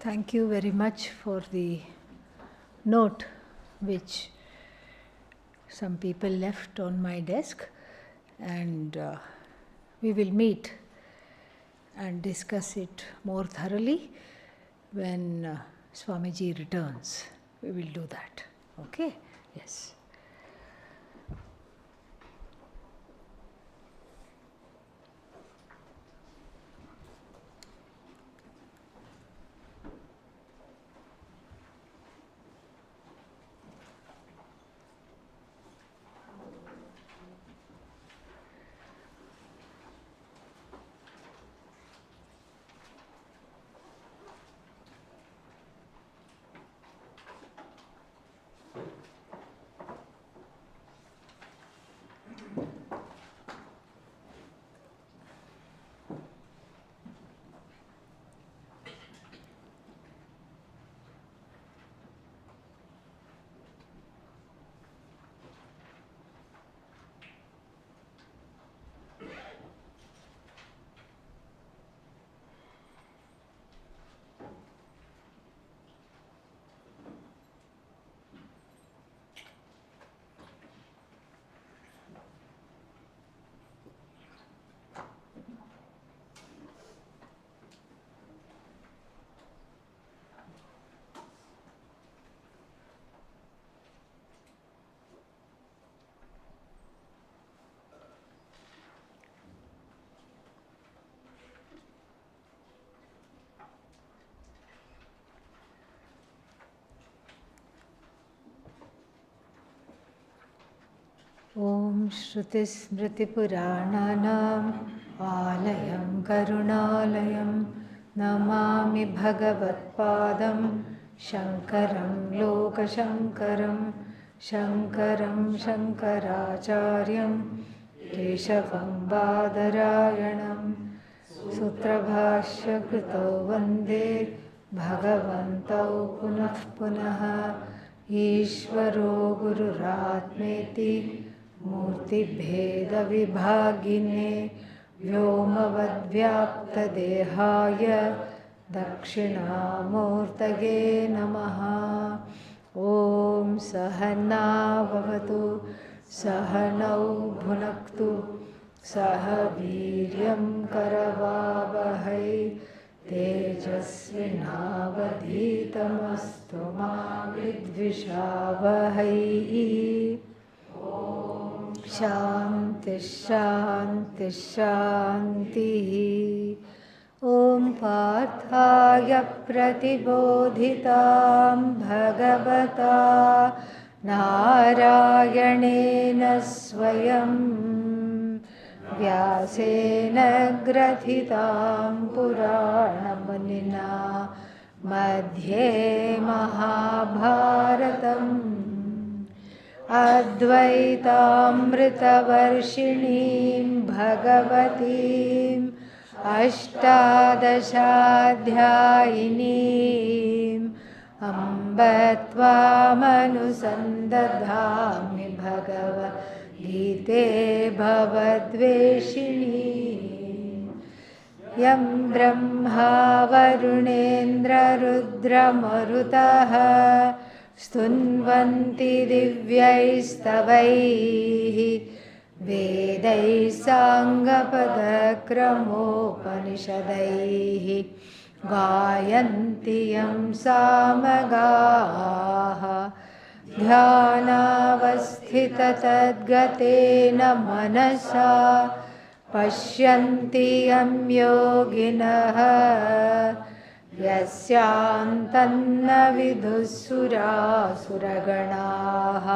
Thank you very much for the note which some people left on my desk, and we will meet and discuss it more thoroughly when Swamiji returns. We will do that. Okay? Yes. ॐ श्रुतिस्मृतिपुराणानाम् आलयं करुणालयं नमामि भगवत्पादं शङ्करं लोकशङ्करं शङ्करं शङ्कराचार्यं केशवं बादरायणं सूत्रभाष्यकृतौ वन्दे भगवन्तौ पुनः पुनः ईश्वरो गुरुरात्मेति मूर्तिभेदविभागिने व्योमवद्व्याप्तदेहाय दक्षिणामूर्तये नमः। ॐ सहना भवतु सहनौ भुनक्तु सह वीर्यं करवावहै तेजस्विनावधीतमस्तु मा विद्विषावहै। शान्ति शान्ति शान्तिः। ॐ पार्थाय प्रतिबोधितां भगवता नारायणेन स्वयं व्यासेन ग्रथितां पुराणमुनिना मध्ये महाभारतम् अद्वैतामृतवर्षिणीं भगवतीम् अष्टादशाध्यायिनीम् अम्ब त्वामनुसन्दधामि भगवद्गीते भवद्वेषिणी। यं ब्रह्मा वरुणेन्द्ररुद्रमरुतः स्तुन्वन्ति दिव्यैस्तवैः वेदैः साङ्गपदक्रमोपनिषदैः गायन्ति यं सामगाः ध्यानावस्थिततद्गतेन मनसा पश्यन्ति यं योगिनः यस्यान्तन्न विदुःसुरासुरगणाः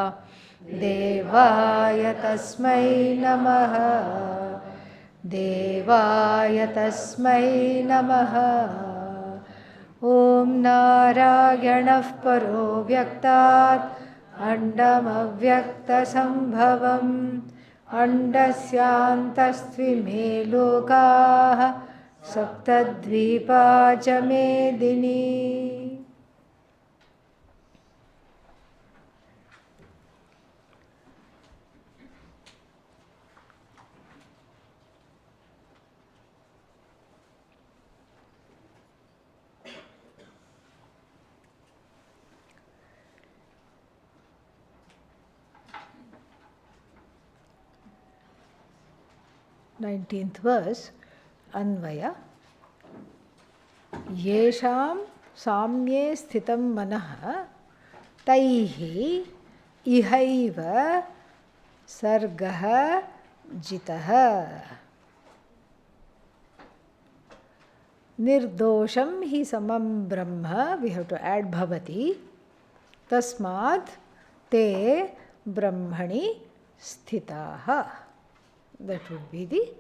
देवाय तस्मै नमः देवाय तस्मै नमः। ॐ नारायणः परो व्यक्तात् अण्डमव्यक्तसम्भवम् अण्डस्यान्तस्त्विमे लोकाः सप्तद्वीपा च मेदिनी। 19th verse, Anvaya. Yesham samye sthitam manah taihi ihaiva sargah jitah. Nirdosham hi samam brahma, we have to add bhavati. Tasmad te brahmani sthitaha. That would be the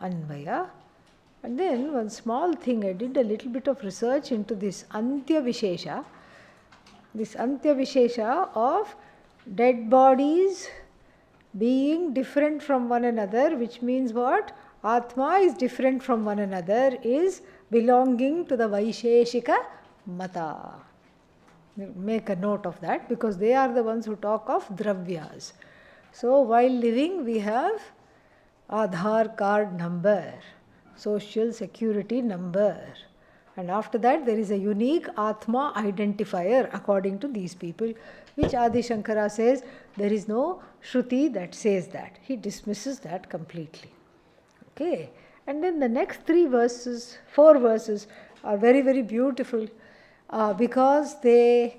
Anvaya. And then one small thing, I did a little bit of research into this Antya Vishesha. This Antya Vishesha of dead bodies being different from one another, which means what? Atma is different from one another, is belonging to the Vaisheshika Mata. Make a note of that, because they are the ones who talk of dravyas. So while living we have Aadhaar card number, social security number, and after that there is a unique Atma identifier according to these people, which Adi Shankara says there is no Shruti that says that. He dismisses that completely. Okay, and then the next 4 verses are very, very beautiful, because they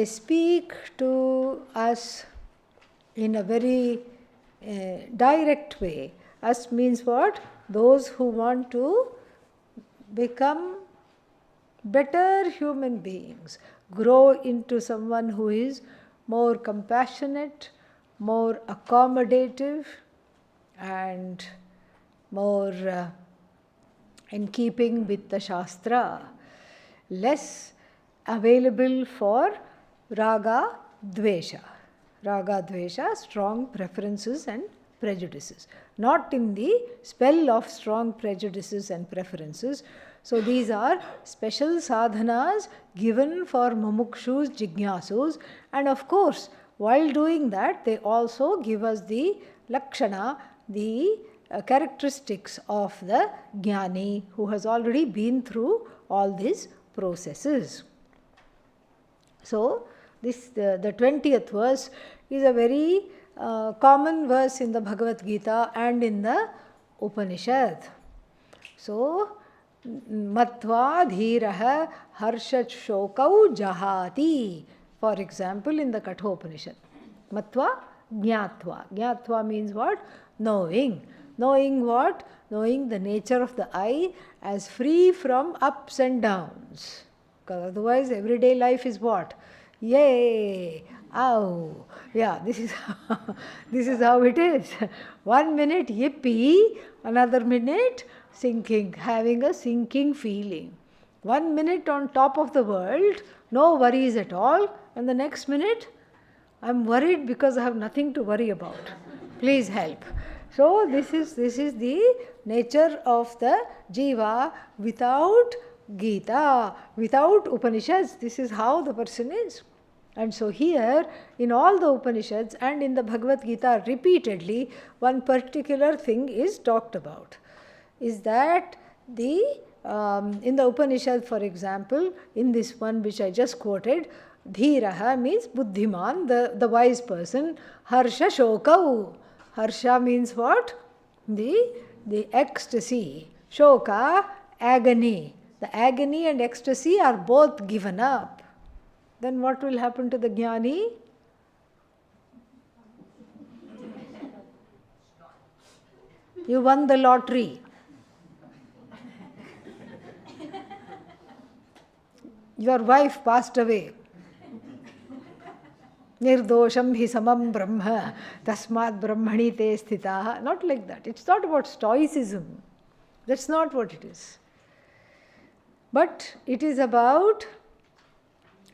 speak to us in a very direct way. Us means what? Those who want to become better human beings, grow into someone who is more compassionate, more accommodative, and more in keeping with the Shastra, less available for raga, dvesha. Raga, dvesha, strong preferences and prejudices. Not in the spell of strong prejudices and preferences. So these are special sadhanas given for mumukshus, jignasus, and of course, while doing that, they also give us the lakshana, the characteristics of the jnani who has already been through all these processes. So, this the 20th verse is a very common verse in the Bhagavad Gita and in the Upanishad. So, matva dhiraha harshat shokau jahati, for example in the Kathopanishad. Matva jnatva. Jnatva means what? Knowing. Knowing what? Knowing the nature of the I as free from ups and downs. Because otherwise everyday life is what? Yay! Ow! Yeah, this is how it is. 1 minute yippee, another minute sinking, having a sinking feeling. 1 minute on top of the world, no worries at all, and the next minute, I'm worried because I have nothing to worry about. Please help. So this is the nature of the jiva without Gita, without Upanishads. This is how the person is. And so here, in all the Upanishads and in the Bhagavad Gita repeatedly, one particular thing is talked about. Is that in the Upanishad, for example, in this one which I just quoted, Dhiraha means Buddhiman, the wise person. Harsha Shokau. Harsha means what? The ecstasy. Shoka, agony. The agony and ecstasy are both given up. Then what will happen to the jnani? You won the lottery. Your wife passed away. Nirdosham hi samam brahma tasmad brahmani te sthitaha. Not like that. It's not about stoicism. That's not what it is. But it is about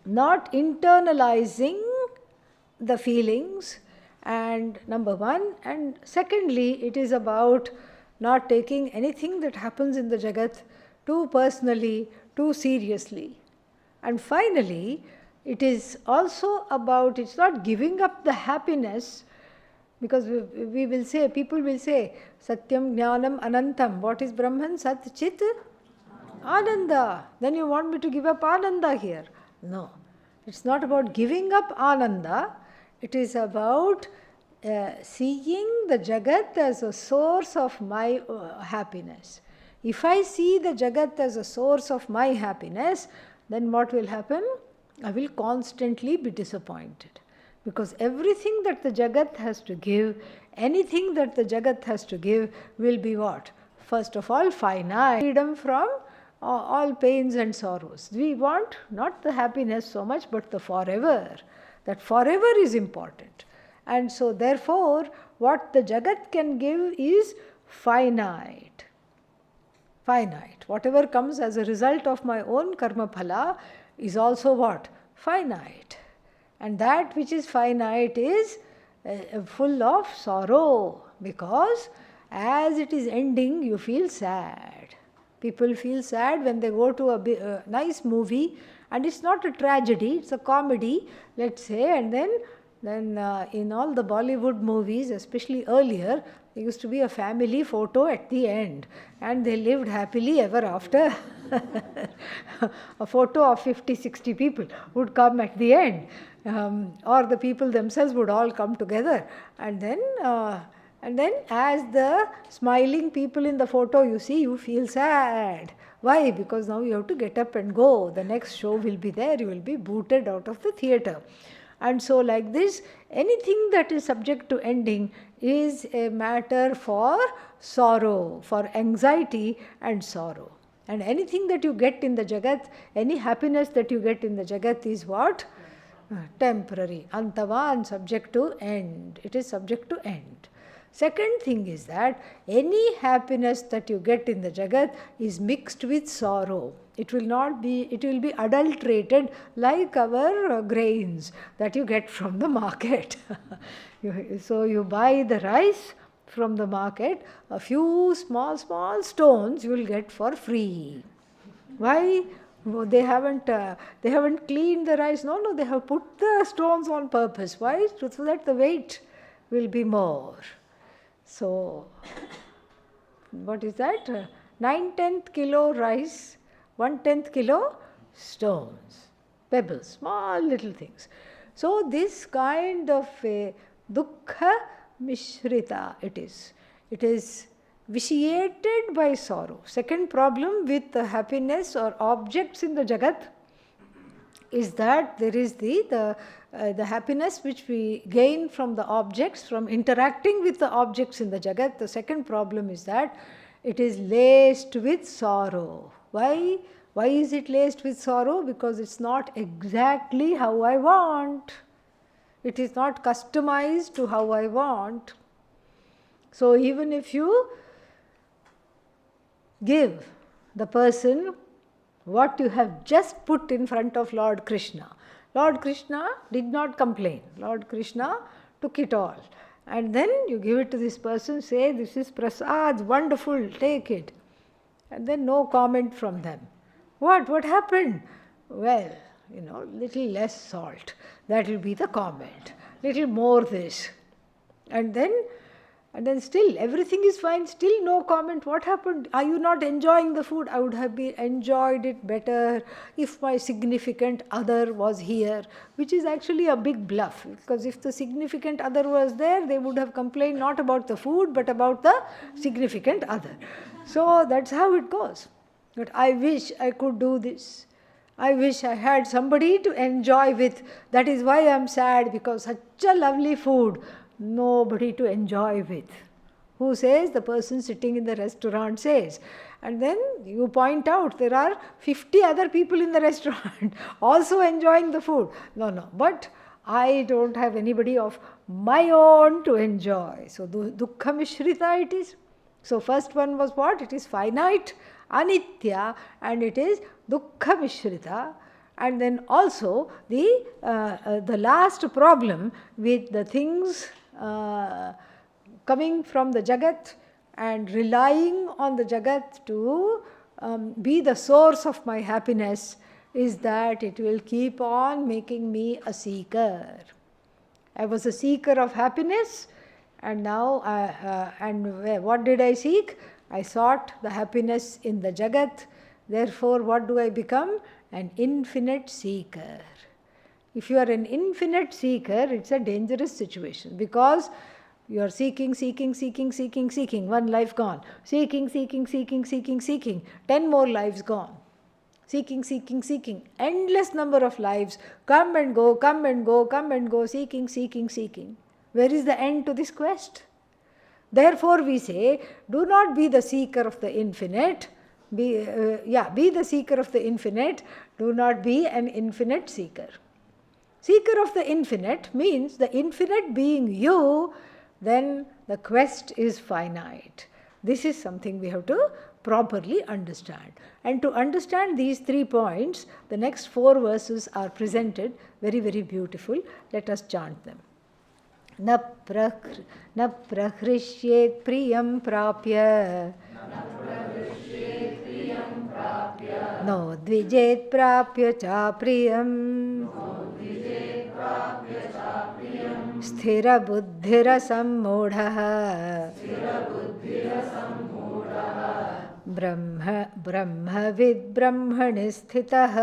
not internalizing the feelings, and number one, and secondly, it is about not taking anything that happens in the Jagat too personally, too seriously. And finally, it is also about, it's not giving up the happiness, because we will say, people will say, Satyam Jnanam Anantam. What is Brahman? Sat Chit Ananda. Then you want me to give up Ananda here? No. It's not about giving up Ananda. It is about seeing the Jagat as a source of my happiness. If I see the Jagat as a source of my happiness, then what will happen? I will constantly be disappointed. Because everything that the Jagat has to give, anything that the Jagat has to give will be what? First of all, finite. Freedom from all pains and sorrows. We want not the happiness so much, but the forever. That forever is important. And so therefore, what the Jagat can give is finite. Finite. Whatever comes as a result of my own karma phala is also what? Finite. And that which is finite is full of sorrow, because as it is ending, you feel sad. People feel sad when they go to a nice movie, and it's not a tragedy, it's a comedy, let's say, and then in all the Bollywood movies, especially earlier, there used to be a family photo at the end, and they lived happily ever after. A photo of 50, 60 people would come at the end, or the people themselves would all come together, and then as the smiling people in the photo you see, you feel sad. Why? Because now you have to get up and go. The next show will be there, you will be booted out of the theatre. And so like this, anything that is subject to ending is a matter for sorrow, for anxiety and sorrow. And anything that you get in the Jagat, any happiness that you get in the Jagat is what? Temporary. Antavan, subject to end. It is subject to end. Second thing is that any happiness that you get in the Jagat is mixed with sorrow. It will be adulterated like our grains that you get from the market. So you buy the rice from the market, a few small stones you will get for free. Why? They haven't cleaned the rice. No, they have put the stones on purpose. Why? So that the weight will be more. So, what is that? 9/10 kilo rice, 1/10 kilo stones, pebbles, small little things. So, this kind of a dukkha mishrita it is. It is vitiated by sorrow. Second problem with the happiness or objects in the Jagat is that there is the happiness which we gain from the objects, from interacting with the objects in the Jagat. The second problem is that it is laced with sorrow. Why? Why is it laced with sorrow? Because it's not exactly how I want. It is not customized to how I want. So even if you give the person what you have just put in front of Lord Krishna, Lord Krishna did not complain. Lord Krishna took it all. And then you give it to this person, say, this is prasad, wonderful, take it. And then no comment from them. What happened? Well, little less salt. That will be the comment. Little more this. And then still everything is fine, still no comment. What happened? Are you not enjoying the food? I would have enjoyed it better if my significant other was here, which is actually a big bluff, because if the significant other was there, they would have complained not about the food but about the significant other. So that's how it goes. But I wish I could do this. I wish I had somebody to enjoy with. That is why I am sad, because such a lovely food, nobody to enjoy with. Who says? The person sitting in the restaurant says. And then you point out there are 50 other people in the restaurant also enjoying the food. No, but I don't have anybody of my own to enjoy. So dukkha mishrita it is. So first one was what? It is finite, anitya, and it is dukkha mishrita. And then also the last problem with the things coming from the Jagat and relying on the Jagat to be the source of my happiness is that it will keep on making me a seeker. I was a seeker of happiness, and now what did I seek? I sought the happiness in the Jagat. Therefore, what do I become? An infinite seeker. If you are an infinite seeker, it's a dangerous situation, because you are seeking, one life gone. Seeking, 10 more lives gone. Seeking, endless number of lives come and go, seeking. Where is the end to this quest? Therefore we say, do not be the seeker of the infinite. Be the seeker of the infinite. Do not be an infinite seeker. Seeker of the infinite means the infinite being you, then the quest is finite. This is something we have to properly understand. And to understand these 3 points, the next 4 verses are presented very, very beautiful. Let us chant them. न प्रहृष्येत् प्रियं प्राप्य no द्विजेत् प्राप्य चाप्रियम् स्थिरबुद्धिरसम्मूढः ब्रह्मविद् ब्रह्मणि स्थितः.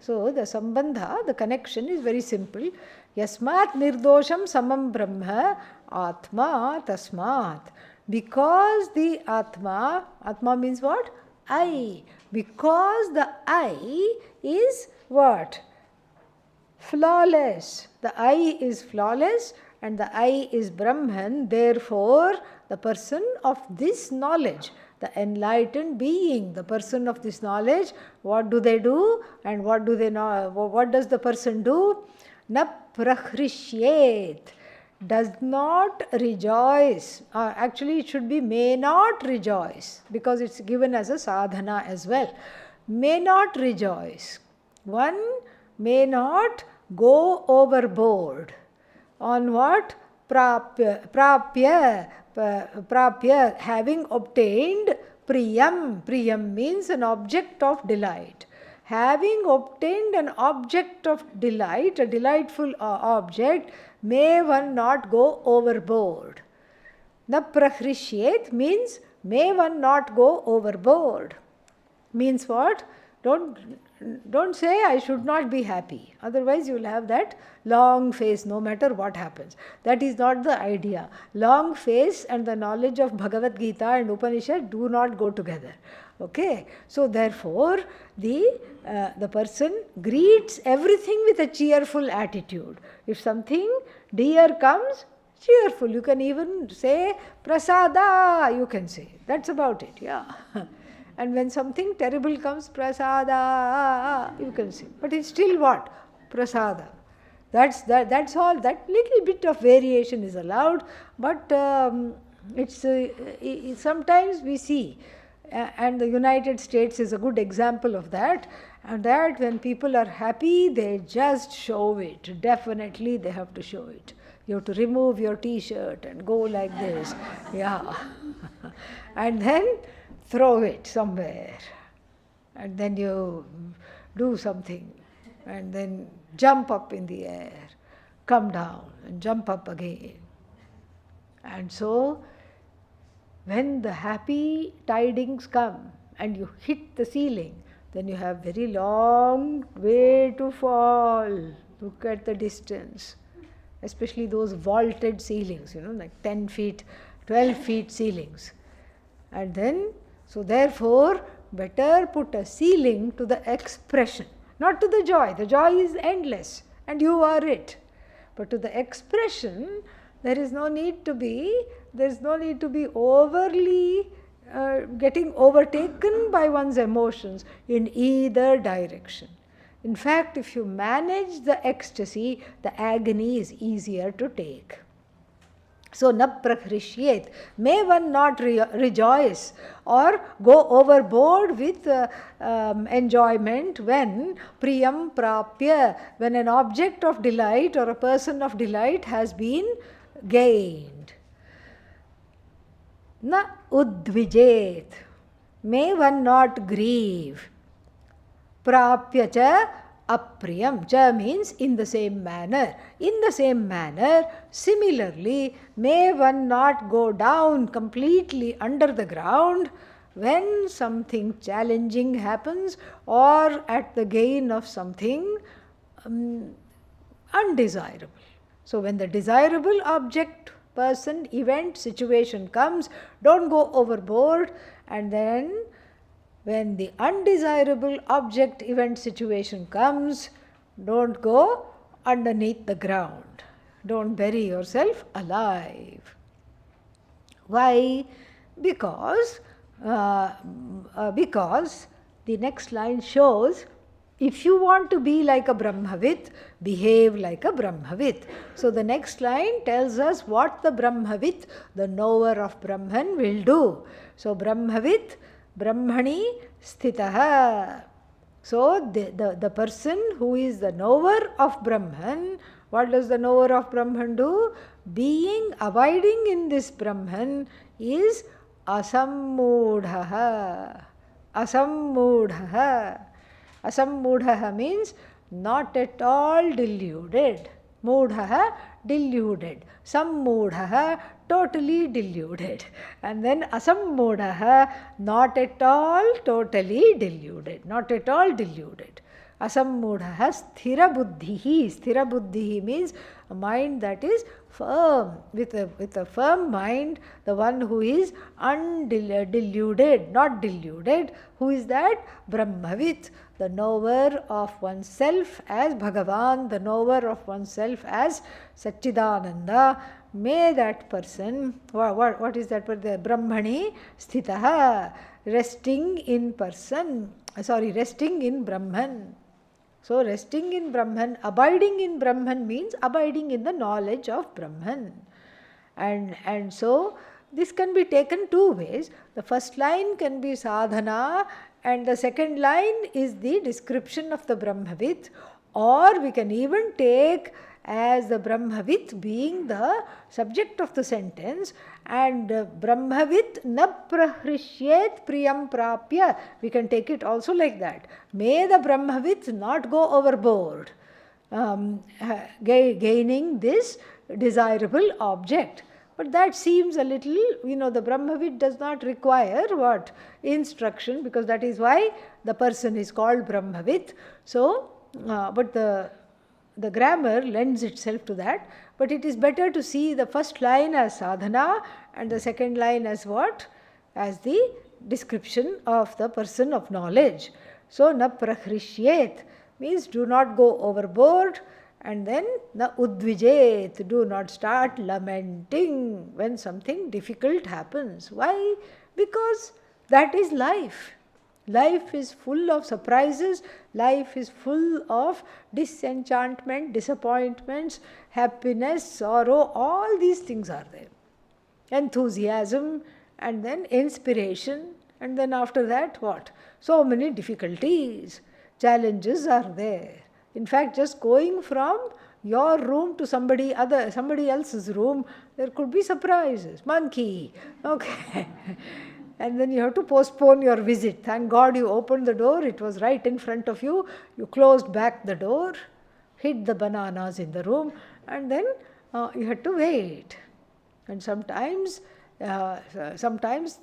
So the sambandha, the connection is very simple. Yasmat nirdosham samam brahma atma tasmat. Because the atma means what? I. Because the I is what? Flawless. The I is flawless and the I is Brahman. Therefore, the person of this knowledge, the enlightened being, the person of this knowledge, what do they do and what do they know? What does the person do? Na prahrishyet, does not rejoice. Actually, it should be may not rejoice, because it's given as a sadhana as well. May not rejoice. One may not go overboard. On what? Prapya, having obtained priyam. Priyam means an object of delight. Having obtained an object of delight, a delightful object, may one not go overboard. Na prahrishyet means may one not go overboard. Means what? Don't say I should not be happy. Otherwise you will have that long face no matter what happens. That is not the idea. Long face and the knowledge of Bhagavad Gita and Upanishad do not go together. Okay? So therefore the person greets everything with a cheerful attitude. If something dear comes, cheerful. You can even say prasada, you can say. That's about it. Yeah. And when something terrible comes, prasada, you can say. But it's still what? Prasada. That's all. That little bit of variation is allowed. But sometimes we see, and the United States is a good example of that, and that when people are happy, they just show it. Definitely they have to show it. You have to remove your t-shirt and go like this. Yeah. And then throw it somewhere, and then you do something, and then jump up in the air, come down and jump up again. And so when the happy tidings come and you hit the ceiling, then you have very long way to fall. Look at the distance, especially those vaulted ceilings, like 10 feet, 12 feet ceilings. And then so therefore, better put a ceiling to the expression, not to the joy. The joy is endless and you are it. But to the expression, there is no need to be overly getting overtaken by one's emotions in either direction. In fact, if you manage the ecstasy, the agony is easier to take. So, na prahrishyet, may one not rejoice or go overboard with enjoyment when priyam prapya, when an object of delight or a person of delight has been gained. Na udvijet, may one not grieve. Prapya cha apriyam, cha means in the same manner. In the same manner, similarly, may one not go down completely under the ground when something challenging happens or at the gain of something undesirable. So when the desirable object, person, event, situation comes, don't go overboard, and then when the undesirable object, event, situation comes, don't go underneath the ground. Don't bury yourself alive. Why? Because the next line shows, if you want to be like a Brahmavit, behave like a Brahmavit. So the next line tells us what the Brahmavit, the knower of Brahman, will do. So Brahmavit, Brahmani sthitaha. So the person who is the knower of Brahman, what does the knower of Brahman do? Abiding in this Brahman is asammudhaha. Asammudhaha. Asammudhaha means not at all deluded. Mudhaha, deluded. Sammudhaha, totally deluded. And then asammudhaha, not at all totally deluded. Not at all deluded. Asammudhaha sthira buddhihi. Sthira buddhihi means a mind that is firm, with a firm mind, the one who is undeluded, not deluded. Who is that? Brahmavit, the knower of oneself as Bhagavan, the knower of oneself as Satchidananda. May that person, what is that? The Brahmani sthitaha, resting in Brahman. So resting in Brahman, abiding in Brahman means abiding in the knowledge of Brahman. And so this can be taken two ways. The first line can be sadhana, and the second line is the description of the Brahmavit. Or we can even take as the Brahmavit being the subject of the sentence, and Brahmavit na prahrishyet priyam prapya. We can take it also like that. May the Brahmavit not go overboard, gaining this desirable object. But that seems a little, the Brahmavit does not require what? Instruction, because that is why the person is called Brahmavit. So, but the grammar lends itself to that. But it is better to see the first line as sadhana and the second line as what? As the description of the person of knowledge. So, na prahrishyet means do not go overboard, and then na udvijet, do not start lamenting when something difficult happens. Why? Because that is life. Life is full of surprises, life is full of disenchantment, disappointments, happiness, sorrow, all these things are there. Enthusiasm, and then inspiration, and then after that what? So many difficulties, challenges are there. In fact, just going from your room to somebody else's room, there could be surprises. Monkey, okay. And then you have to postpone your visit. Thank God you opened the door, it was right in front of you. You closed back the door, hid the bananas in the room, and then you had to wait. And sometimes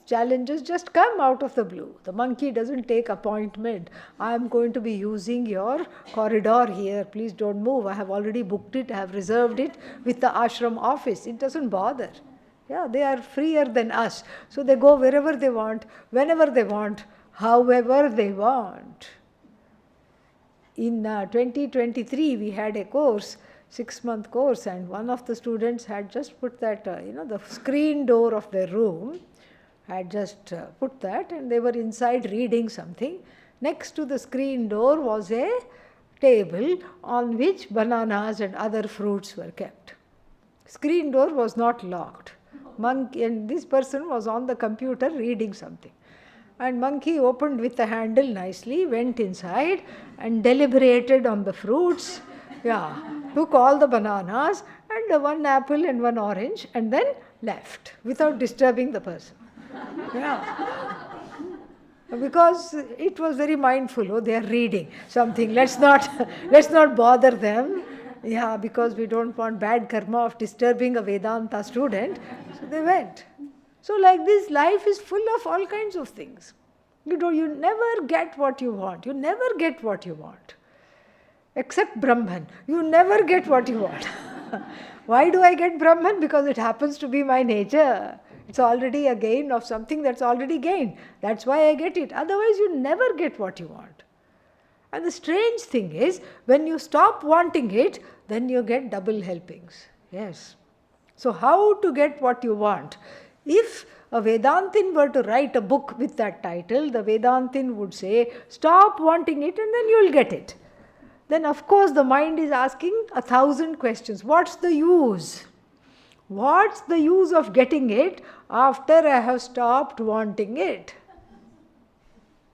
challenges just come out of the blue. The monkey doesn't take appointment. I am going to be using your corridor here. Please don't move. I have already booked it. I have reserved it with the ashram office. It doesn't bother. Yeah, they are freer than us. So they go wherever they want, whenever they want, however they want. In 2023, we had a course, 6-month course, and one of the students had just put that, the screen door of their room, had just put that, and they were inside reading something. Next to the screen door was a table on which bananas and other fruits were kept. Screen door was not locked. Monkey, and this person was on the computer reading something. And monkey opened with the handle nicely, went inside and deliberated on the fruits. Took all the bananas and one apple and one orange, and then left without disturbing the person. Because it was very mindful. Oh, they are reading something. Let's not bother them. Because we don't want bad karma of disturbing a Vedanta student. So they went. So like this, life is full of all kinds of things. You never get what you want. You never get what you want. Except Brahman. You never get what you want. Why do I get Brahman? Because it happens to be my nature. It's already a gain of something that's already gained. That's why I get it. Otherwise, you never get what you want. And the strange thing is, when you stop wanting it, then you get double helpings. Yes. So how to get what you want? If a Vedantin were to write a book with that title, the Vedantin would say, stop wanting it and then you'll get it. Then of course the mind is asking 1,000 questions. What's the use? What's the use of getting it after I have stopped wanting it?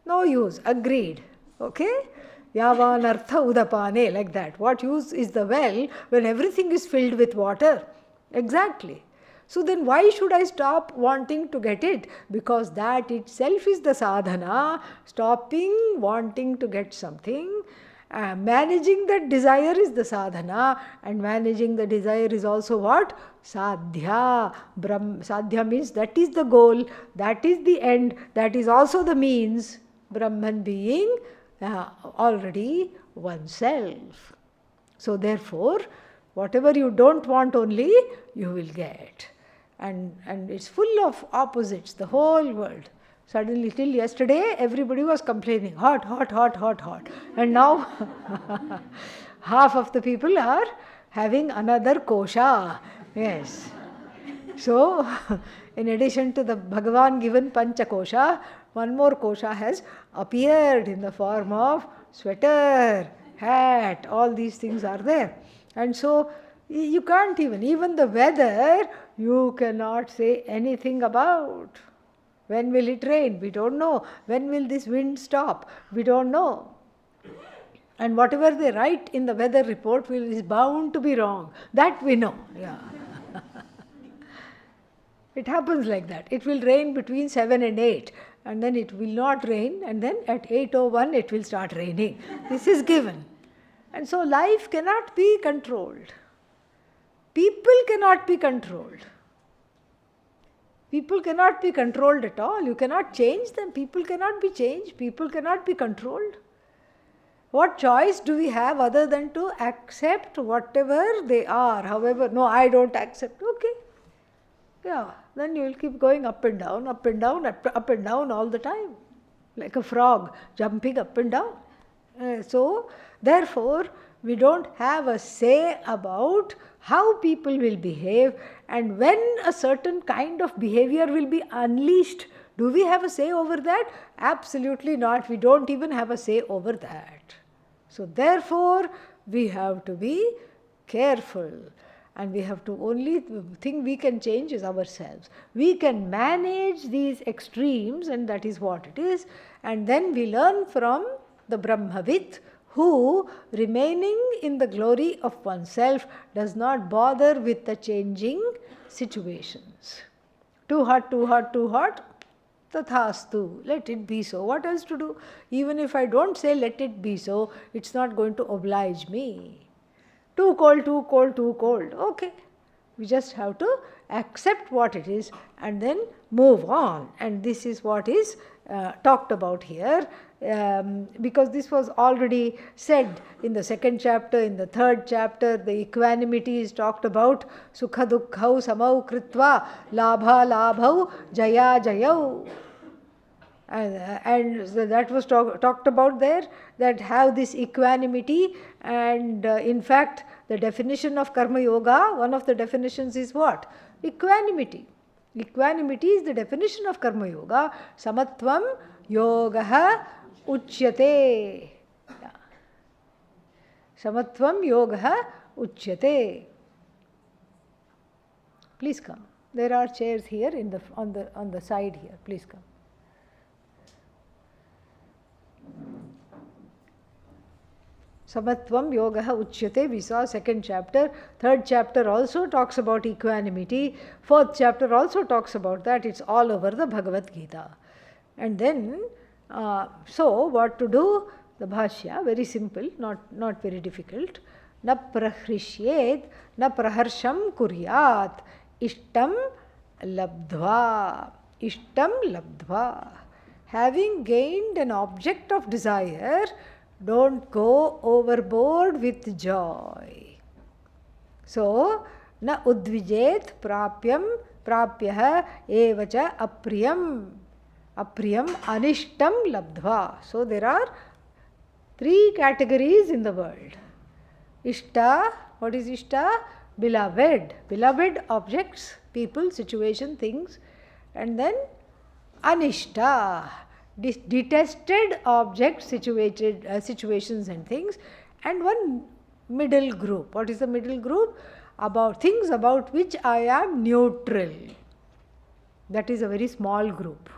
No use. Agreed. Okay? Yavanartha udapane, like that. What use is the well when everything is filled with water? Exactly. So then why should I stop wanting to get it? Because that itself is the sadhana, stopping wanting to get something. Managing that desire is the sadhana, and managing the desire is also what? Sadhya. Sadhya means that is the goal, that is the end, that is also the means. Brahman being already oneself. So therefore, whatever you don't want only, you will get. And it's full of opposites, the whole world. Suddenly, till yesterday, everybody was complaining, hot, hot, hot, hot, hot. And now, half of the people are having another kosha. Yes. So, in addition to the Bhagavan given Pancha Kosha, one more kosha has appeared in the form of sweater, hat, all these things are there. And so, you can't even the weather, you cannot say anything about. When will it rain? We don't know. When will this wind stop? We don't know. And whatever they write in the weather report is bound to be wrong. That we know. Yeah. It happens like that. It will rain between 7 and 8. And then it will not rain. And then at 8:01 it will start raining. This is given. And so life cannot be controlled. People cannot be controlled. People cannot be controlled at all. You cannot change them. People cannot be changed. People cannot be controlled. What choice do we have other than to accept whatever they are? However, no, I don't accept. Okay. Yeah, then you will keep going up and down, up and down, up and down all the time. Like a frog jumping up and down. So, therefore, we don't have a say about how people will behave, and when a certain kind of behavior will be unleashed, do we have a say over that? Absolutely not. We don't even have a say over that. So therefore, we have to be careful, and we have to only thing we can change is ourselves. We can manage these extremes, and that is what it is, and then we learn from the Brahmavid, who, remaining in the glory of oneself, does not bother with the changing situations. Too hot, too hot, too hot, tathastu, let it be so. What else to do? Even if I don't say let it be so, it's not going to oblige me. Too cold, too cold, too cold. Okay. We just have to accept what it is and then move on. And this is what is talked about here. Because this was already said in the second chapter, in the third chapter, the equanimity is talked about. Sukha dukkhau samau kritva labha labhau jaya jayau. And so that was talked about there, that have this equanimity, and in fact the definition of karma yoga, one of the definitions is what? Equanimity. Equanimity is the definition of karma yoga. Samatvam yogaha uchyate. Yeah. Samatvam yogaha uchyate. Please come. There are chairs here on the side here. Please come. Samatvam yogaha uchyate, we saw second chapter. Third chapter also talks about equanimity. Fourth chapter also talks about that. It's all over the Bhagavad Gita. And then, so what to do? The Bhashya, very simple, not very difficult. Na prahrishyet, na praharsham kuryat, ishtam labdhva. Ishtam labdhva. Having gained an object of desire, don't go overboard with joy. So, na udvijet prapyam prapyah evacha apriyam. Apriyam anishtam labdhva. So, there are 3 categories in the world. Ishta, what is Ishta? Beloved. Beloved objects, people, situation, things. And then Anishta, detested objects, situations and things. And one middle group. What is the middle group? About things about which I am neutral. That is a very small group.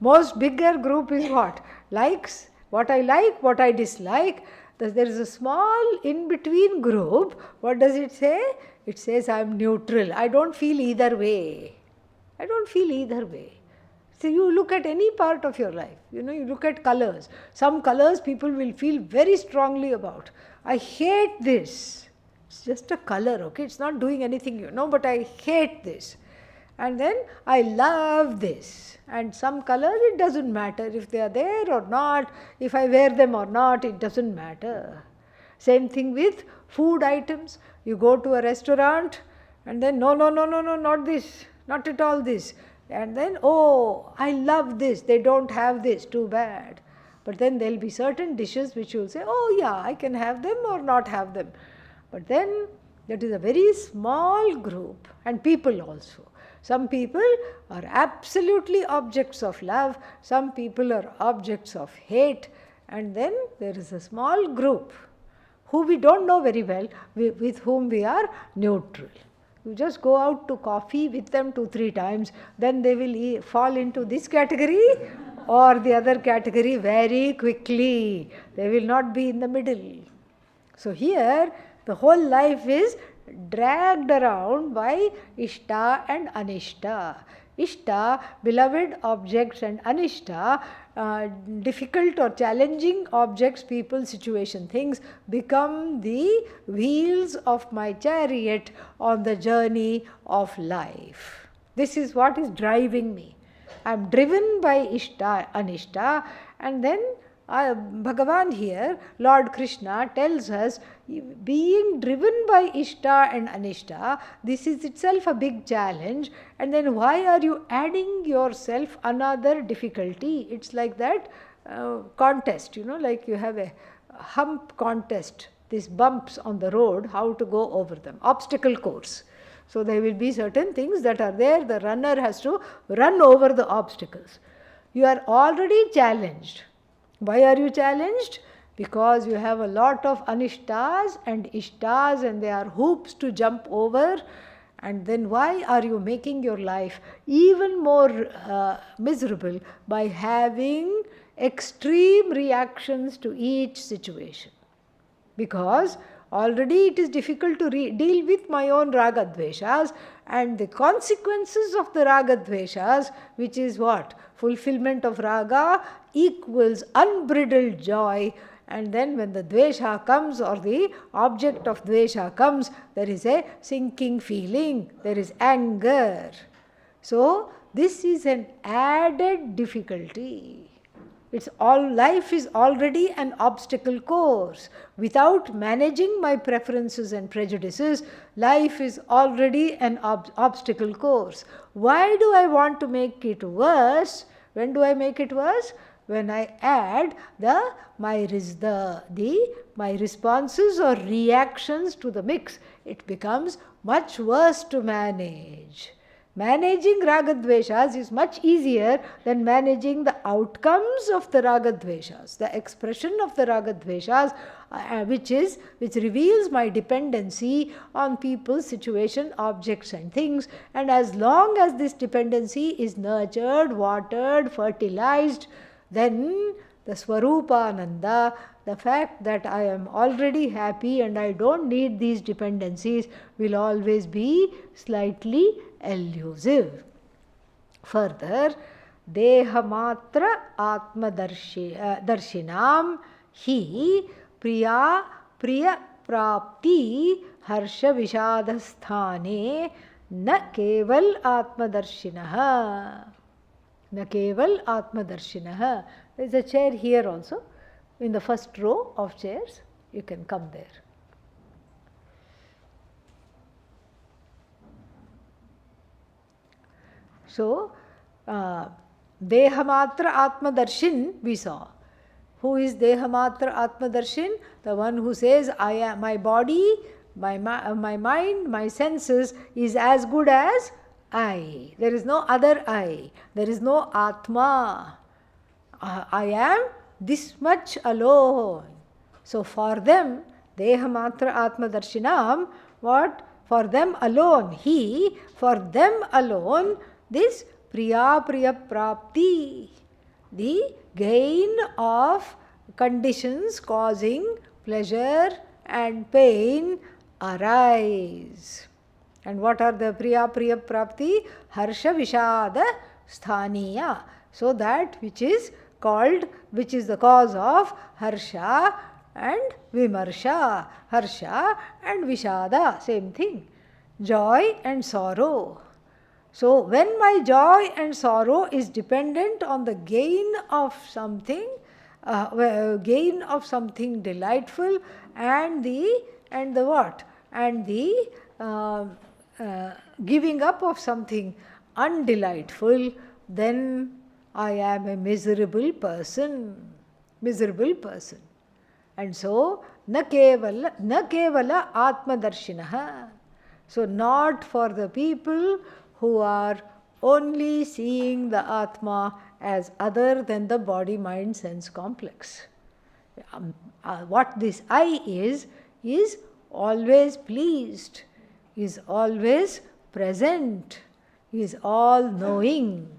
Most bigger group is what? Likes, what I like, what I dislike. There is a small in-between group. What does it say? It says I am neutral. I don't feel either way. I don't feel either way. So you look at any part of your life. You look at colors. Some colors people will feel very strongly about. I hate this. It's just a color, okay? It's not doing anything, but I hate this. And then I love this. And some colors, it doesn't matter if they are there or not, if I wear them or not, it doesn't matter. Same thing with food items. You go to a restaurant and then no, not this, not at all this. And then, oh, I love this, they don't have this, too bad. But then there will be certain dishes which you will say, oh yeah, I can have them or not have them. But then that is a very small group, and people also. Some people are absolutely objects of love, some people are objects of hate, and then there is a small group who we don't know very well, with whom we are neutral. You just go out to coffee with them 2-3 times, then they will fall into this category or the other category very quickly. They will not be in the middle. So here the whole life is dragged around by Ishta and Anishta. Ishta, beloved objects, and Anishta, difficult or challenging objects, people, situation, things, become the wheels of my chariot on the journey of life. This is what is driving me. I am driven by Ishta, Anishta, and then Bhagavan here, Lord Krishna, tells us, being driven by Ishta and Anishta, this is itself a big challenge, and then why are you adding yourself another difficulty? It's like that contest, like you have a hump contest, these bumps on the road, how to go over them, obstacle course. So there will be certain things that are there, the runner has to run over the obstacles. You are already challenged. Why are you challenged? Because you have a lot of Anishtas and Ishtas, and they are hoops to jump over. And then why are you making your life even more miserable by having extreme reactions to each situation? Because already it is difficult to deal with my own ragadveshas, and the consequences of the ragadveshas, which is what? Fulfillment of raga equals unbridled joy. And then when the dvesha comes, or the object of dvesha comes, there is a sinking feeling, there is anger. So this is an added difficulty. Life is already an obstacle course. Without managing my preferences and prejudices, life is already an obstacle course. Why do I want to make it worse? When do I make it worse? When I add my responses or reactions to the mix, it becomes much worse to manage. Managing ragadveshas is much easier than managing the outcomes of the ragadveshas, the expression of the ragadveshas, which reveals my dependency on people, situation, objects and things. And as long as this dependency is nurtured, watered, fertilized, then the Swarupananda, the fact that I am already happy and I don't need these dependencies, will always be slightly elusive. Further, Dehamatra Atma Darshinam Hi Priya Prapti Harsha Vishadasthane na keval atmadarshinaha. Na keval atmadarshinaha. There is a chair here also. In the first row of chairs, you can come there. So, Dehamatra Atmadarshin we saw. Who is Dehamatra Atmadarshin? The one who says, I am my body, my mind, my senses is as good as I. There is no other I. There is no Atma. I am this much alone. So for them, Dehamatra Atmadarshinam, what? For them alone, he, for them alone, this Priya Priya Prapti, the gain of conditions causing pleasure and pain arise. And what are the Priya Priya Prapti? Harsha Vishada Sthaniya. So that which is called, which is the cause of Harsha and Vimarsha. Harsha and Vishada, same thing. Joy and sorrow. So when my joy and sorrow is dependent on the gain of something, delightful, and the what? And the giving up of something undelightful, then I am a miserable person. Miserable person. And so, na kevala atmadarshinaha. So, not for the people who are only seeing the Atma as other than the body, mind, sense complex. What this I is always pleased, is always present, is all knowing.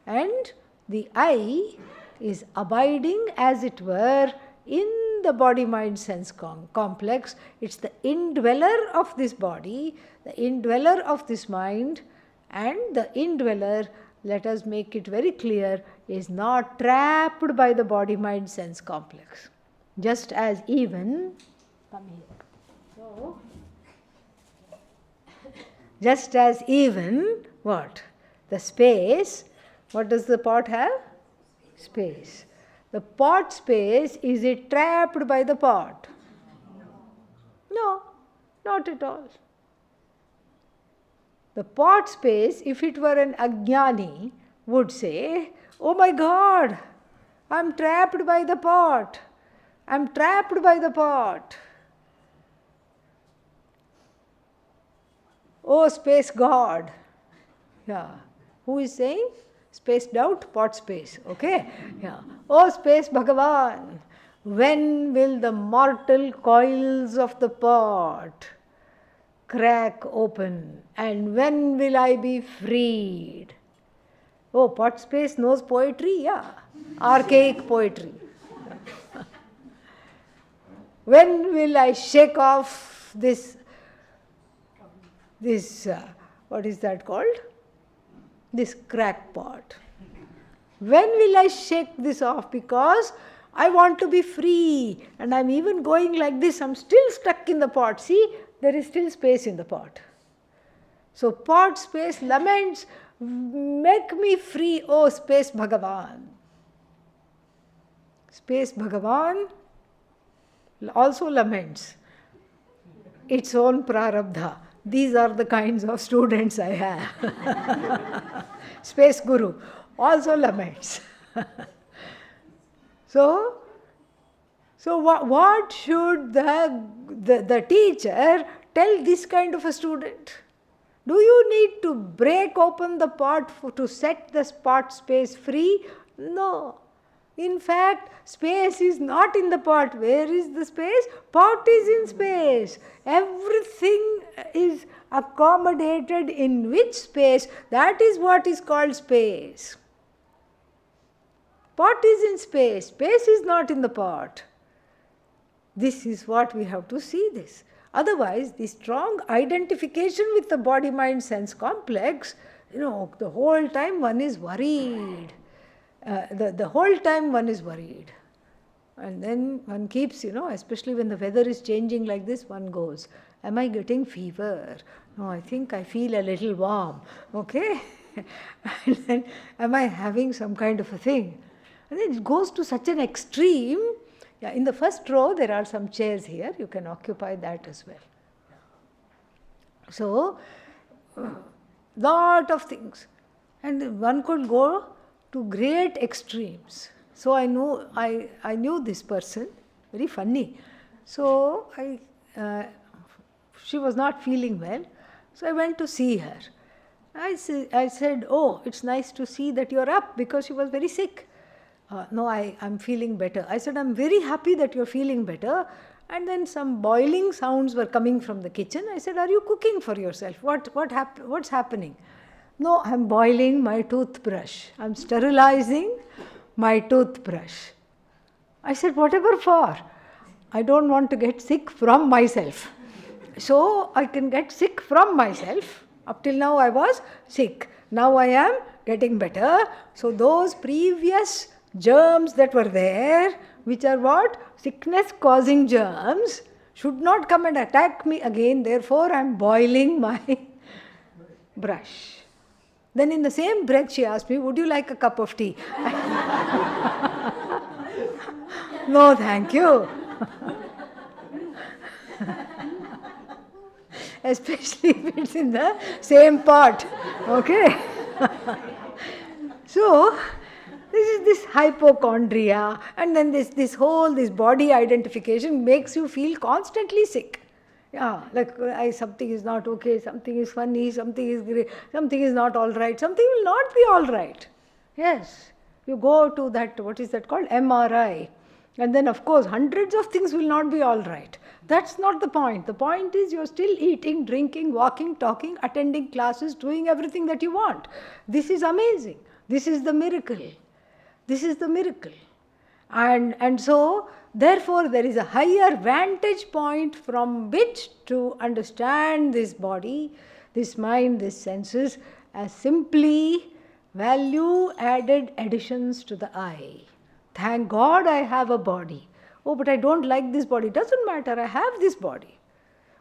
And the I is abiding, as it were, in the body, mind, sense complex. It's the indweller of this body, the indweller of this mind, and the indweller, let us make it very clear, is not trapped by the body, mind, sense complex. Just as even, come here. So, just as even, what? The space, what does the pot have? Space. The pot space, is it trapped by the pot? No, not at all. The pot space, if it were an Ajnani, would say, oh my God, I am trapped by the pot. I am trapped by the pot. Oh, space God. Yeah. Who is saying? Spaced out, pot space. Okay? Yeah. Oh, space Bhagavan. When will the mortal coils of the pot crack open, and when will I be freed? Oh, pot space knows poetry? Yeah. Archaic poetry. When will I shake off this what is that called? This crackpot. When will I shake this off? Because I want to be free, and I'm even going like this. I'm still stuck in the pot. See, there is still space in the pot. So pot space laments, make me free, oh space Bhagavan. Space Bhagavan also laments its own prarabdha. These are the kinds of students I have. Space Guru also laments. So what should the teacher tell this kind of a student? Do you need to break open the pot to set the pot space free? No. In fact, space is not in the pot. Where is the space? Pot is in space. Everything is accommodated in which space? That is what is called space. Pot is in space. Space is not in the pot. This is what we have to see this. Otherwise, the strong identification with the body, mind, sense complex, the whole time one is worried. The whole time one is worried. And then one keeps, especially when the weather is changing like this, one goes, am I getting fever? No, I think I feel a little warm. Okay? And then, am I having some kind of a thing? And then it goes to such an extreme. Yeah, in the first row, there are some chairs here. You can occupy that as well. So, lot of things. And one could go to great extremes. So I knew this person, very funny. So she was not feeling well. So I went to see her. I said, oh, it's nice to see that you're up, because she was very sick. No, I'm feeling better. I said, I'm very happy that you're feeling better. And then some boiling sounds were coming from the kitchen. I said, are you cooking for yourself? What's happening? No, I'm boiling my toothbrush. I'm sterilizing my toothbrush. I said, whatever for? I don't want to get sick from myself. So I can get sick from myself. Up till now I was sick. Now I am getting better. So those previous germs that were there, which are what? Sickness causing germs, should not come and attack me again. Therefore I am boiling my brush. Then in the same breath she asked me, would you like a cup of tea? No, thank you. Especially if it's in the same pot. Okay? So, this is this hypochondria, and then this body identification makes you feel constantly sick. Yeah, like something is not okay, something is funny, something is great, something is not all right, something will not be all right. Yes, you go to that, what is that called? MRI. And then of course hundreds of things will not be all right. That's not the point. The point is you're still eating, drinking, walking, talking, attending classes, doing everything that you want. This is amazing. This is the miracle. This is the miracle. And so, therefore, there is a higher vantage point from which to understand this body, this mind, these senses as simply value-added additions to the I. Thank God I have a body. Oh, but I don't like this body. Doesn't matter, I have this body.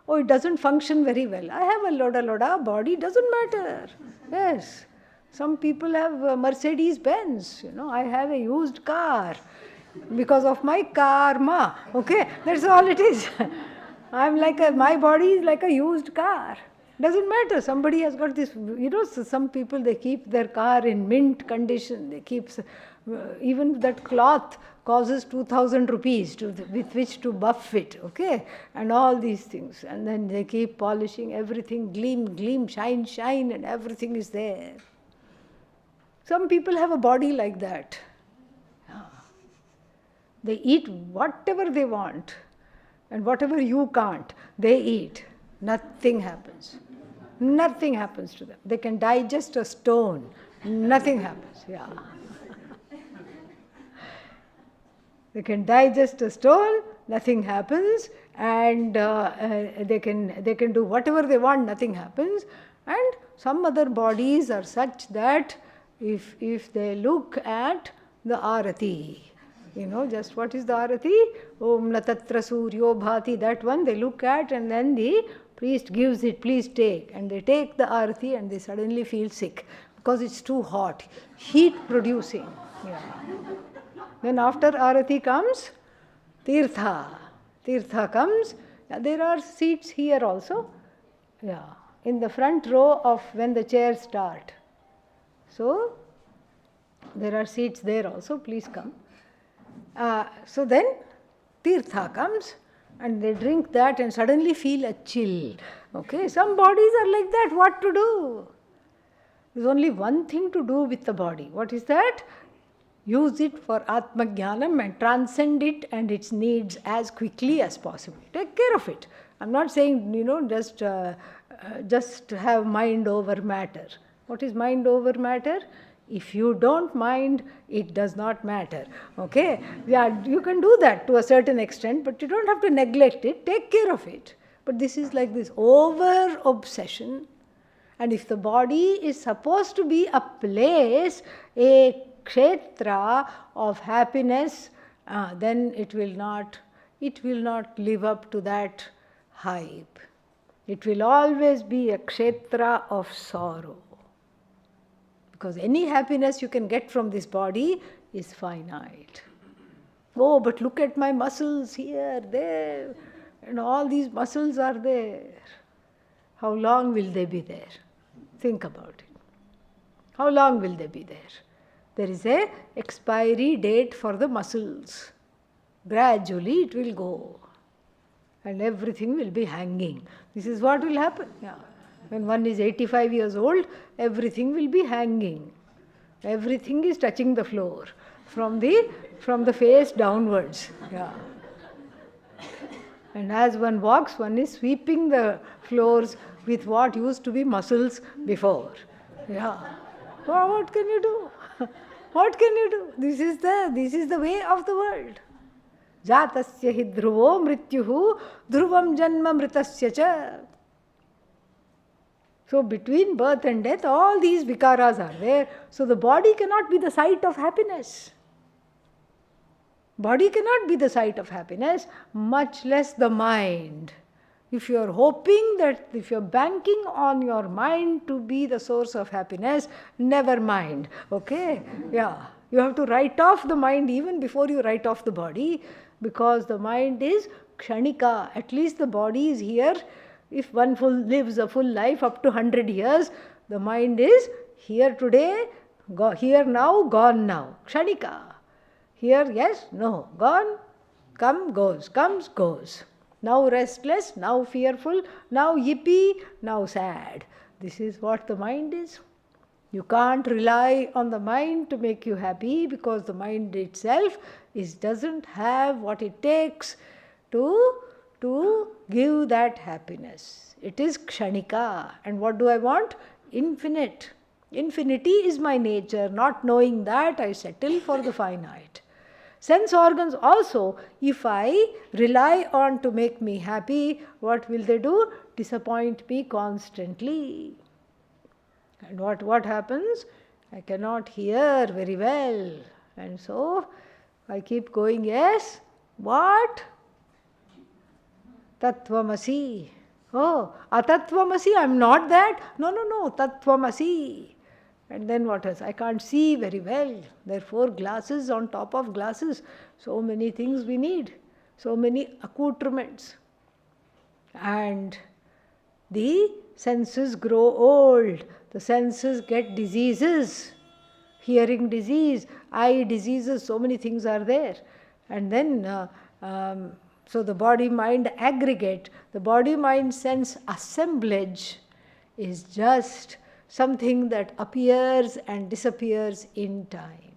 Oh, it doesn't function very well. I have a loda body, doesn't matter. Yes. Some people have Mercedes-Benz. I have a used car because of my karma. Okay, that's all it is. My body is like a used car. Doesn't matter. Somebody has got this, some people, they keep their car in mint condition. They keep, even that cloth causes 2,000 rupees with which to buff it, okay? And all these things. And then they keep polishing everything, gleam, shine, and everything is there. Some people have a body like that. They eat whatever they want, and whatever you can't, they eat. Nothing happens. Nothing happens to them. They can digest a stone. Nothing happens. Yeah. They can digest a stone. Nothing happens, and they can do whatever they want. Nothing happens. And some other bodies are such that if they look at the arati, just what is the arati? Om Natatra Suryo Bhati, that one they look at, and then the priest gives it, please take. And they take the arati and they suddenly feel sick because it's too hot, heat producing. Yeah. Then after arati comes tirtha. Tirtha comes. There are seats here also. Yeah. In the front row of when the chairs start. So, there are seats there also, please come. So then, tirtha comes and they drink that and suddenly feel a chill. Okay, some bodies are like that, what to do? There's only one thing to do with the body. What is that? Use it for Atma Jnanam and transcend it and its needs as quickly as possible. Take care of it. I'm not saying, just have mind over matter. What is mind over matter? If you don't mind, it does not matter. Okay? Yeah, you can do that to a certain extent, but you don't have to neglect it. Take care of it. But this is like this over-obsession. And if the body is supposed to be a place, a kshetra of happiness then it will not live up to that hype. It will always be a kshetra of sorrow. Because any happiness you can get from this body is finite. Oh, but look at my muscles here, there, and all these muscles are there. How long will they be there? Think about it. How long will they be there? There is a expiry date for the muscles. Gradually it will go. And everything will be hanging. This is what will happen. Yeah. When one is 85 years old, everything will be hanging. Everything is touching the floor from the face downwards. Yeah. And as one walks, one is sweeping the floors with what used to be muscles before. Yeah. Well, what can you do? What can you do? This is the way of the world. Jatasya hi dhruvo mrityuhu dhruvam janma mritasya cha. So between birth and death, all these vikaras are there. So the body cannot be the site of happiness. Body cannot be the site of happiness, much less the mind. If you are hoping that, if you are banking on your mind to be the source of happiness, never mind. Okay? Yeah. You have to write off the mind even before you write off the body, because the mind is kshanika. At least the body is here. If one lives a full life up to 100 years, the mind is here today, here now, gone now. Kshanika. Here, yes, no, gone, comes, goes. Now restless, now fearful, now yippee, now sad. This is what the mind is. You can't rely on the mind to make you happy, because the mind itself doesn't have what it takes to give that happiness. It is kshanika. And what do I want? Infinite. Infinity is my nature. Not knowing that, I settle for the finite. Sense organs also, if I rely on to make me happy, what will they do? Disappoint me constantly. And what happens? I cannot hear very well. And so I keep going, yes, what? Tattvamasi. Oh, atattvamasi, I am not that. No, tattvamasi. And then what else? I can't see very well. Therefore, glasses on top of glasses. So many things we need. So many accoutrements. And the senses grow old. The senses get diseases. Hearing disease, eye diseases, so many things are there. And then, so the body-mind aggregate, the body-mind sense assemblage is just something that appears and disappears in time.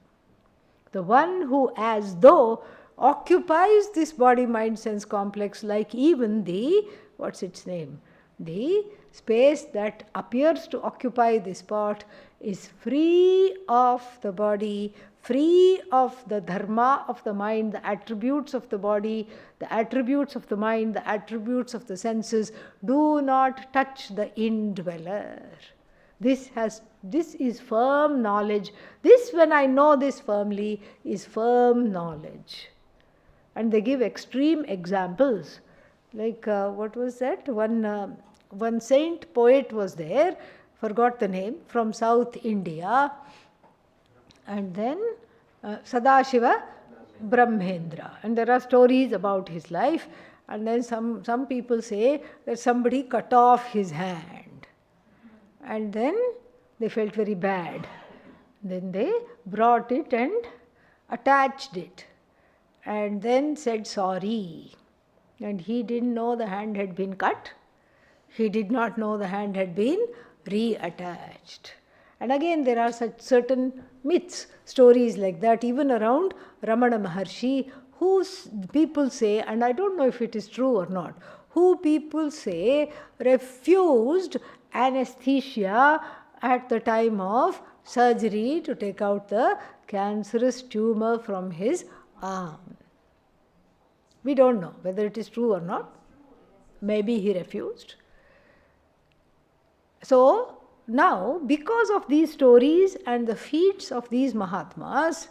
The one who as though occupies this body-mind sense complex, like even the, what's its name? The space that appears to occupy this spot is free of the body, free of the dharma of the mind, the attributes of the body, the attributes of the mind, the attributes of the senses do not touch the indweller. This is firm knowledge. This, when I know this firmly, is firm knowledge. And they give extreme examples. Like, what was that? One saint poet was there, forgot the name, from South India. And then Sadashiva Brahmendra. And there are stories about his life. And then some people say that somebody cut off his hand. And then they felt very bad. Then they brought it and attached it. And then said sorry. And he didn't know the hand had been cut. He did not know the hand had been reattached. And again, there are such certain myths, stories like that, even around Ramana Maharshi, who people say, and I don't know if it is true or not, who people say refused anesthesia at the time of surgery to take out the cancerous tumor from his arm. We don't know whether it is true or not. Maybe he refused. So now, because of these stories and the feats of these Mahatmas,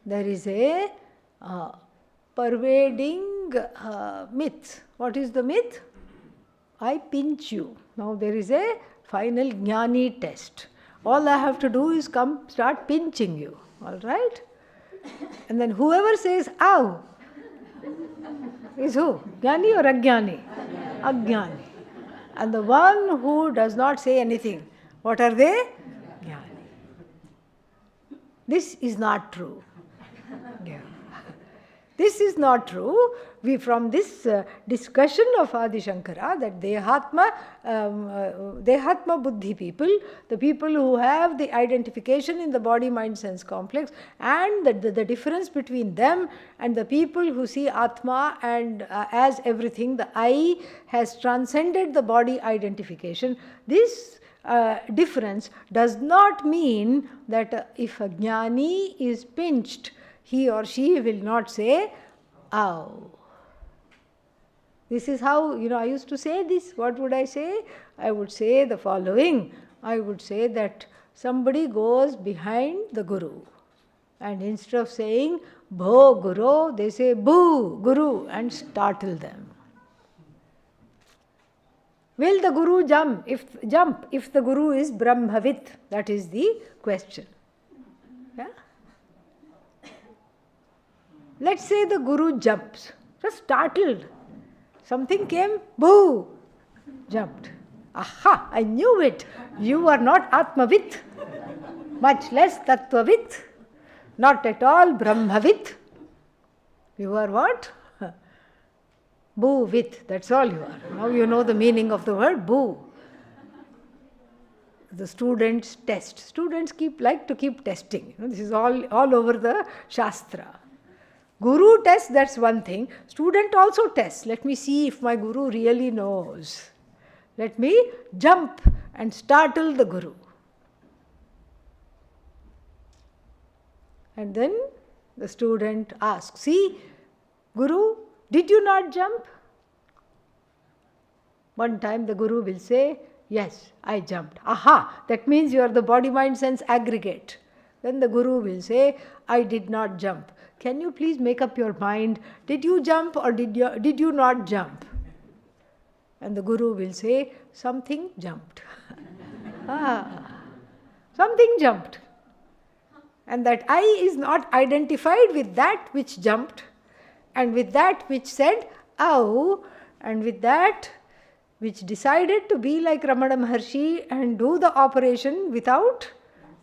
there is a pervading myth. What is the myth? I pinch you. Now there is a final jnani test. All I have to do is start pinching you. All right? And then whoever says, ow, is who? Jnani or ajnani? Ajnani. And the one who does not say anything, what are they? Jnani. This is not true. Yeah. This is not true. We, from this discussion of Adi Shankara, that Dehatma Buddhi people, the people who have the identification in the body, mind, sense complex, and the difference between them and the people who see Atma and as everything, the I has transcended the body identification. This difference does not mean that if a jnani is pinched, he or she will not say, ow. This is how, I used to say this. What would I say? I would say the following. I would say that somebody goes behind the Guru, and instead of saying, Bho Guru, they say, Boo Guru, and startle them. Will the Guru jump if the Guru is Brahmavit? That is the question. Yeah? Let's say the Guru jumps, just startled. Something came, boo, jumped. Aha, I knew it. You are not Atmavit, much less Tattvavit, not at all Brahmavit. You are what? Boo-vit, that's all you are. Now you know the meaning of the word boo. The students test. Students like to keep testing. This is all over the Shastra. Guru tests, that's one thing. Student also tests. Let me see if my Guru really knows. Let me jump and startle the Guru. And then the student asks, see, Guru, did you not jump? One time the Guru will say, yes, I jumped. Aha, that means you are the body, mind, sense aggregate. Then the Guru will say, I did not jump. Can you please make up your mind? Did you jump or did you not jump? And the Guru will say, something jumped. Something jumped. And that I is not identified with that which jumped, and with that which said, ow, and with that which decided to be like Ramana Maharshi and do the operation without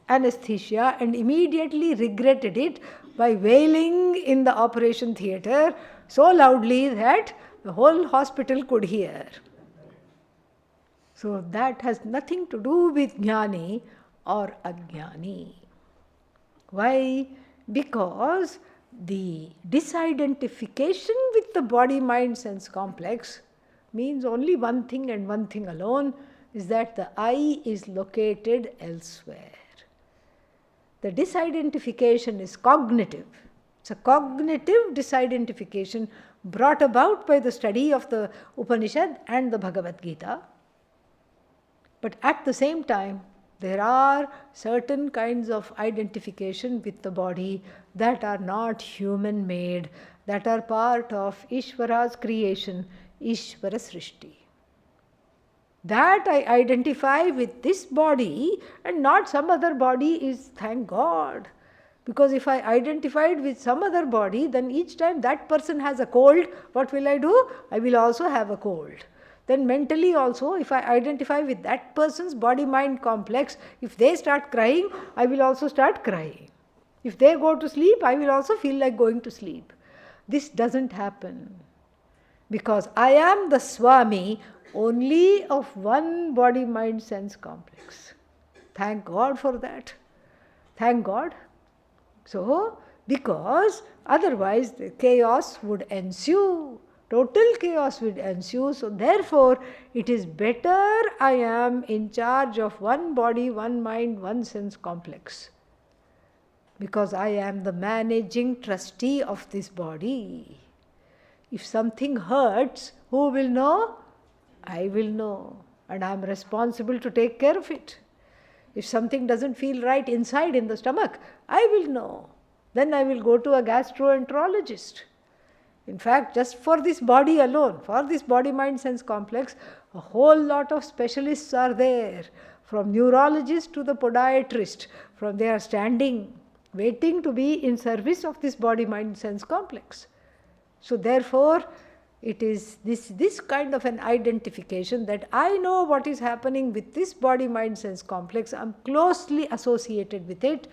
anesthesia and immediately regretted it by wailing in the operation theatre so loudly that the whole hospital could hear. So that has nothing to do with jnani or ajnani. Why? Because the disidentification with the body, mind, sense complex means only one thing and one thing alone, is that the I is located elsewhere. The disidentification is cognitive. It's a cognitive disidentification brought about by the study of the Upanishad and the Bhagavad Gita. But at the same time, there are certain kinds of identification with the body that are not human-made, that are part of Ishvara's creation, Ishvara Srishti. That I identify with this body and not some other body is, thank God. Because if I identified with some other body, then each time that person has a cold, what will I do? I will also have a cold. Then mentally also, if I identify with that person's body-mind complex, if they start crying, I will also start crying. If they go to sleep, I will also feel like going to sleep. This doesn't happen. Because I am the Swami only of one body-mind-sense complex. Thank God for that. Thank God. So, because otherwise the chaos would ensue. Total chaos would ensue. So, therefore, it is better I am in charge of one body, one mind, one sense complex. Because I am the managing trustee of this body. If something hurts, who will know? I will know. And I am responsible to take care of it. If something doesn't feel right inside in the stomach, I will know. Then I will go to a gastroenterologist. In fact, just for this body alone, for this body mind sense complex, a whole lot of specialists are there, from neurologist to the podiatrist. They are standing, waiting to be in service of this body mind sense complex. So therefore, it is this kind of an identification that I know what is happening with this body mind sense complex, I am closely associated with it,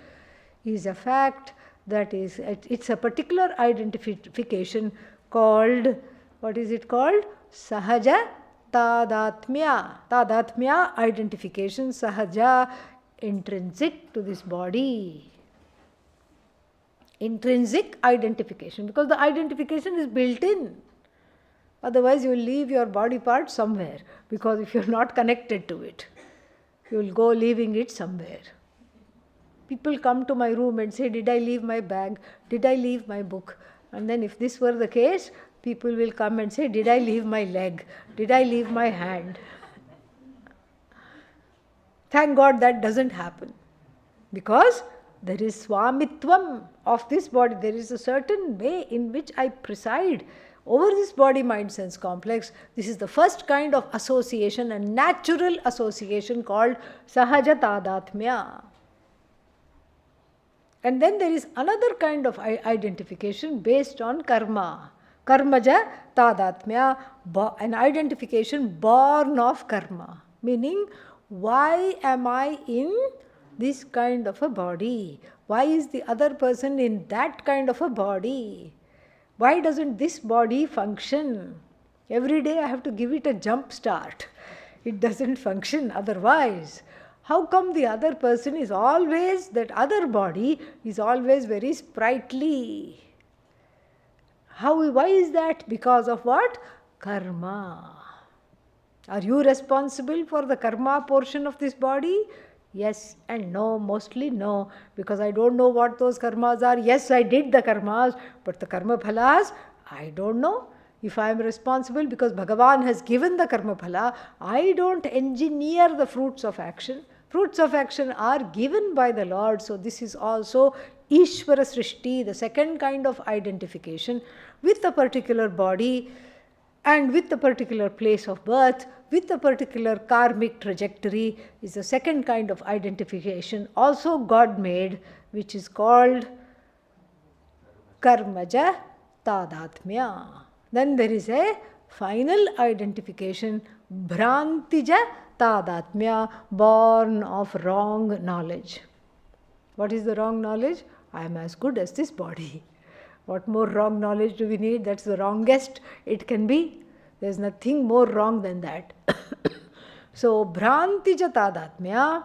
is a fact. That is, it's a particular identification called, what is it called? Sahaja tadatmya. Tadatmya identification, sahaja, intrinsic to this body. Intrinsic identification, because the identification is built in. Otherwise, you will leave your body part somewhere, because if you are not connected to it, you will go leaving it somewhere. People come to my room and say, did I leave my bag? Did I leave my book? And then if this were the case, people will come and say, did I leave my leg? Did I leave my hand? Thank God that doesn't happen. Because there is swamitvam of this body. There is a certain way in which I preside over this body mind sense complex. This is the first kind of association, a natural association called sahaja tadatmya. And then there is another kind of identification based on karma. Karmaja tadatmya, an identification born of karma. Meaning, why am I in this kind of a body? Why is the other person in that kind of a body? Why doesn't this body function? Every day I have to give it a jump start. It doesn't function otherwise. How come the other person is always, that other body is always very sprightly? Why is that? Because of what? Karma. Are you responsible for the karma portion of this body? Yes and no, mostly no, because I don't know what those karmas are. Yes, I did the karmas, but the karma phalas, I don't know. If I am responsible because Bhagavan has given the karma phala, I don't engineer the fruits of action. Fruits of action are given by the Lord. So this is also Ishvara Srishti, the second kind of identification with a particular body and with a particular place of birth, with a particular karmic trajectory, is the second kind of identification, also God made, which is called Karmaja Tadatmya. Then there is a final identification, Bhrantija Tadatmya, born of wrong knowledge. What is the wrong knowledge? I am as good as this body. What more wrong knowledge do we need? That's the wrongest it can be. There's nothing more wrong than that. So, Bhrantija Tadatmya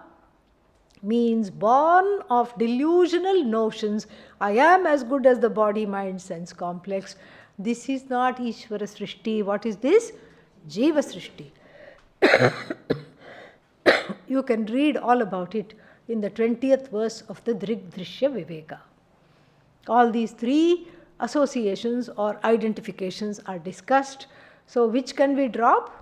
means born of delusional notions. I am as good as the body, mind, sense complex. This is not Ishvara Srishti. What is this? Jiva Srishti. You can read all about it in the 20th verse of the Drigdrishya Viveka. All these three associations or identifications are discussed. So, which can we drop?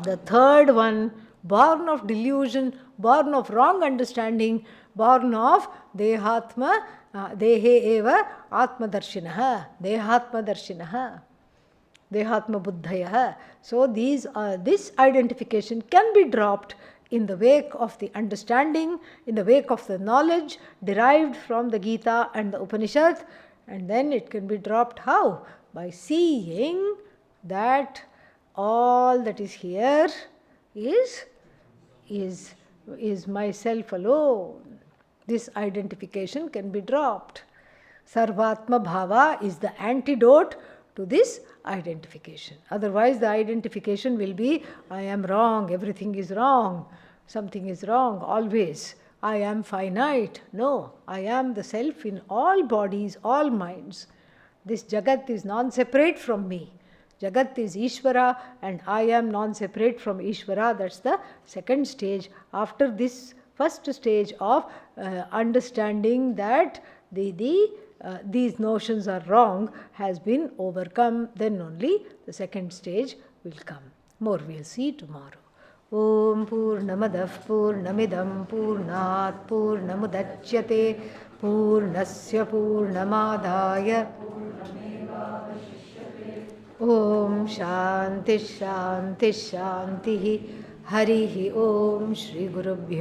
The third one, born of delusion, born of wrong understanding, born of Dehatma, Dehe eva Atma Darshinaha, Dehatma Darshinaha, Dehatma Buddhayaha. So, this identification can be dropped in the wake of the understanding, in the wake of the knowledge derived from the Gita and the Upanishad, and then it can be dropped how? By seeing that all that is here is myself alone. This identification can be dropped. Sarvatma Bhava is the antidote to this identification. Otherwise, the identification will be, I am wrong, everything is wrong, something is wrong always. I am finite. No, I am the self in all bodies, all minds. This Jagat is non-separate from me. Jagat is Ishvara and I am non-separate from Ishvara. That's the second stage. After this first stage of understanding that these notions are wrong has been overcome, then only the second stage will come. More we'll see tomorrow. Om Purnamadav Purnamidam Purnat Purnamudachyate पूर्णस्य पूर्णमादाय ॐ शान्ति शान्ति शान्तिः हरिः ॐ श्रीगुरुभ्यो